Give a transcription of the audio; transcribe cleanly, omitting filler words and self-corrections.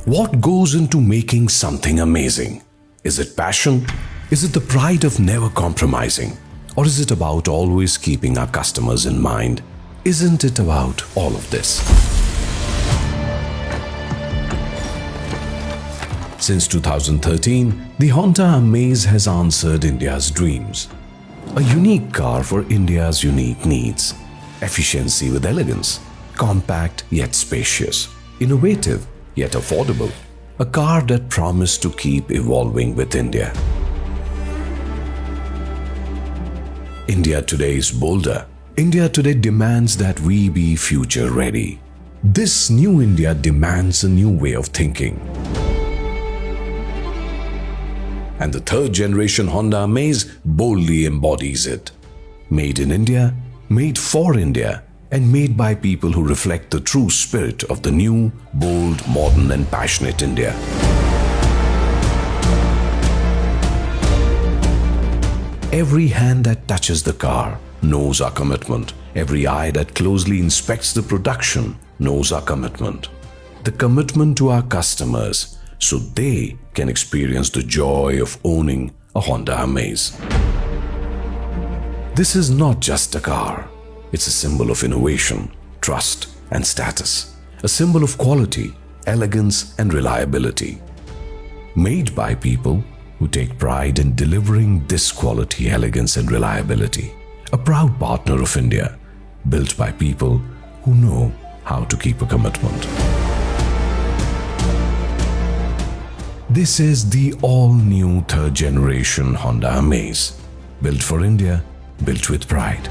What goes into making something amazing? Is it passion? Is it the pride of never compromising? Or is it about always keeping our customers in mind? Isn't it about all of this? Since 2013, the Honda Amaze has answered India's dreams. A unique car for India's unique needs. Efficiency with elegance. Compact yet spacious. Innovative yet affordable. A car that promised to keep evolving with India. India today is bolder. India today demands that we be future ready. This new India demands a new way of thinking. And the third generation Honda Amaze boldly embodies it. Made in India, made for India, and made by people who reflect the true spirit of the new, bold, modern and passionate India. Every hand that touches the car knows our commitment. Every eye that closely inspects the production knows our commitment. The commitment to our customers so they can experience the joy of owning a Honda Amaze. This is not just a car. It's a symbol of innovation, trust and status. A symbol of quality, elegance and reliability. Made by people who take pride in delivering this quality, elegance and reliability. A proud partner of India, built by people who know how to keep a commitment. This is the all-new third generation Honda Amaze. Built for India, built with pride.